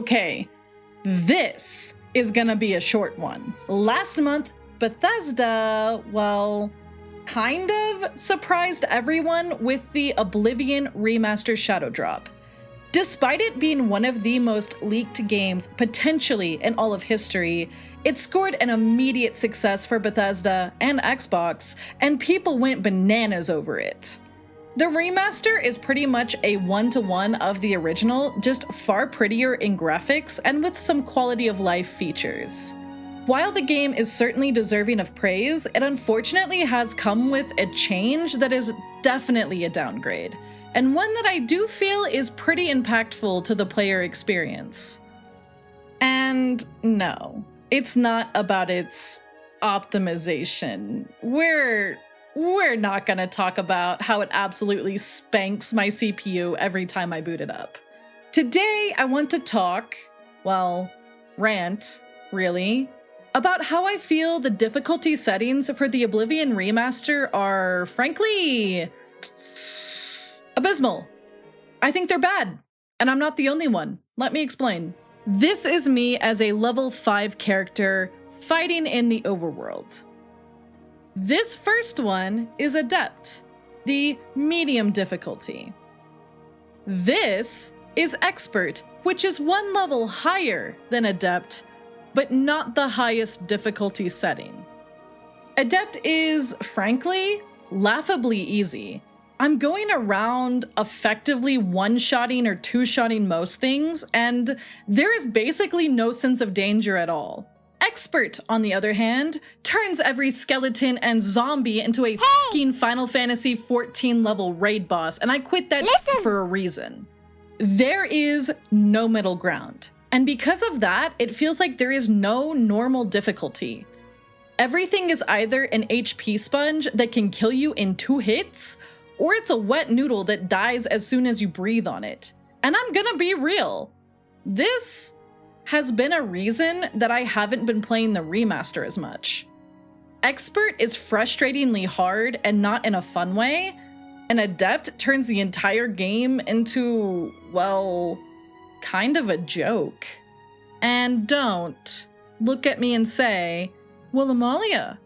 Okay, this is gonna be a short one. Last month, Bethesda, well, kind of surprised everyone with the Oblivion Remastered Shadow Drop. Despite it being one of the most leaked games potentially in all of history, it scored an immediate success for Bethesda and Xbox, and people went bananas over it. The remaster is pretty much a one-to-one of the original, just far prettier in graphics and with some quality of life features. While the game is certainly deserving of praise, it unfortunately has come with a change that is definitely a downgrade, and one that I do feel is pretty impactful to the player experience. And no, it's not about its optimization. We're not gonna talk about how it absolutely spanks my CPU every time I boot it up. Today, I want to talk, well, rant, really, about how I feel the difficulty settings for the Oblivion Remaster are, frankly, abysmal. I think they're bad, and I'm not the only one. Let me explain. This is me as a level 5 character fighting in the overworld. This first one is Adept, the medium difficulty. This is Expert, which is one level higher than Adept, but not the highest difficulty setting. Adept is, frankly, laughably easy. I'm going around effectively one-shotting or two-shotting most things, and there is basically no sense of danger at all. Expert, on the other hand, turns every skeleton and zombie into a fucking Final Fantasy XIV level raid boss, and I quit that for a reason. There is no middle ground, and because of that, it feels like there is no normal difficulty. Everything is either an HP sponge that can kill you in 2 hits, or it's a wet noodle that dies as soon as you breathe on it. And I'm gonna be real. This has been a reason that I haven't been playing the remaster as much. Expert is frustratingly hard and not in a fun way, and Adept turns the entire game into, well, kind of a joke. And don't look at me and say, well, Amalia,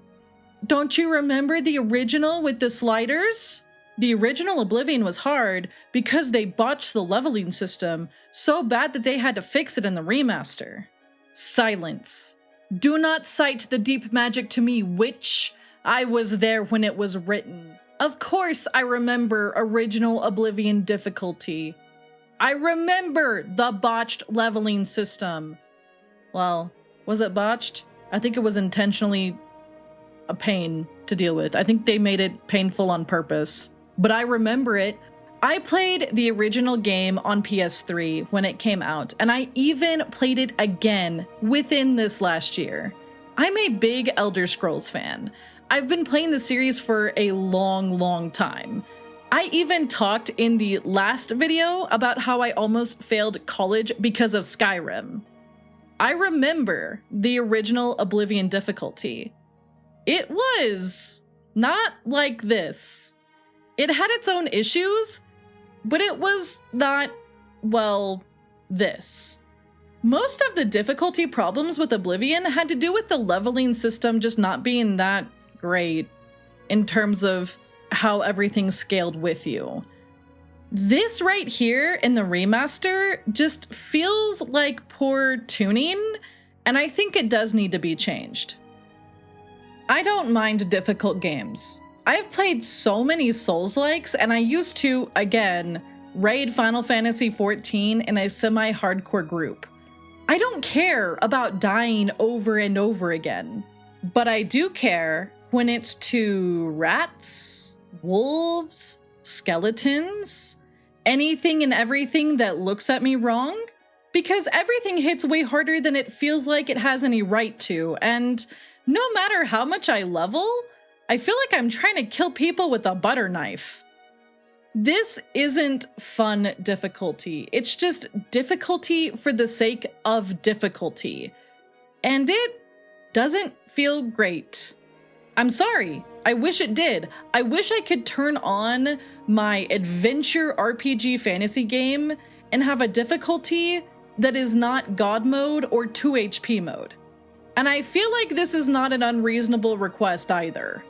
don't you remember the original with the sliders? The original Oblivion was hard because they botched the leveling system so bad that they had to fix it in the remaster. Silence. Do not cite the deep magic to me, witch. I was there when it was written. Of course I remember original Oblivion difficulty. I remember the botched leveling system. Well, was it botched? I think it was intentionally a pain to deal with. I think they made it painful on purpose. But I remember it. I played the original game on PS3 when it came out, and I even played it again within this last year. I'm a big Elder Scrolls fan. I've been playing the series for a long time. I even talked in the last video about how I almost failed college because of Skyrim. I remember the original Oblivion difficulty. It was not like this. It had its own issues, but it was not, well, this. Most of the difficulty problems with Oblivion had to do with the leveling system just not being that great in terms of how everything scaled with you. This right here in the remaster just feels like poor tuning, and I think it does need to be changed. I don't mind difficult games. I've played so many Souls-likes, and I used to, again, raid Final Fantasy XIV in a semi-hardcore group. I don't care about dying over and over again, but I do care when it's to rats, wolves, skeletons, anything and everything that looks at me wrong, because everything hits way harder than it feels like it has any right to, and no matter how much I level, I feel like I'm trying to kill people with a butter knife. This isn't fun difficulty. It's just difficulty for the sake of difficulty. And it doesn't feel great. I'm sorry. I wish it did. I wish I could turn on my adventure RPG fantasy game and have a difficulty that is not God mode or 2 HP mode. And I feel like this is not an unreasonable request either.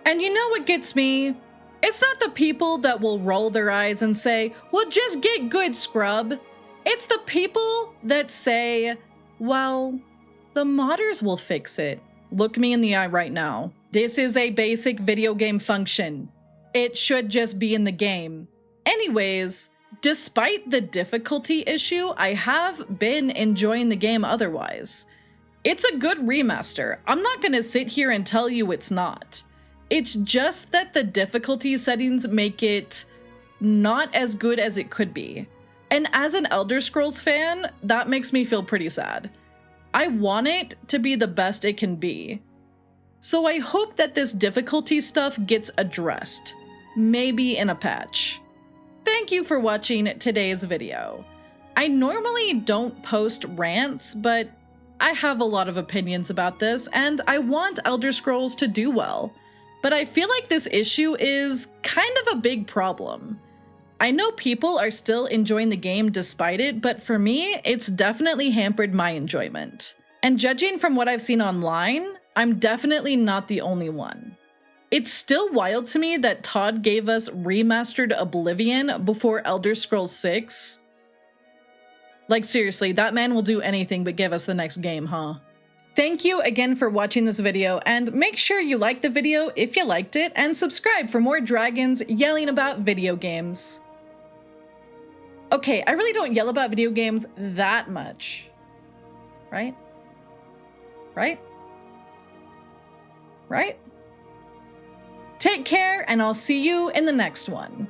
And you know what gets me? It's not the people that will roll their eyes and say, well, just get good, scrub. It's the people that say, well, the modders will fix it. Look me in the eye right now. This is a basic video game function. It should just be in the game. Anyways, despite the difficulty issue, I have been enjoying the game otherwise. It's a good remaster. I'm not gonna sit here and tell you it's not. It's just that the difficulty settings make it not as good as it could be. And as an Elder Scrolls fan, that makes me feel pretty sad. I want it to be the best it can be. So I hope that this difficulty stuff gets addressed, maybe in a patch. Thank you for watching today's video. I normally don't post rants, but I have a lot of opinions about this, and I want Elder Scrolls to do well. But I feel like this issue is kind of a big problem. I know people are still enjoying the game despite it, but for me, it's definitely hampered my enjoyment. And judging from what I've seen online, I'm definitely not the only one. It's still wild to me that Todd gave us remastered Oblivion before Elder Scrolls 6. Like seriously, that man will do anything but give us the next game, huh? Thank you again for watching this video, and make sure you like the video if you liked it, and subscribe for more dragons yelling about video games. Okay, I really don't yell about video games that much. Right? Right? Right? Take care, and I'll see you in the next one.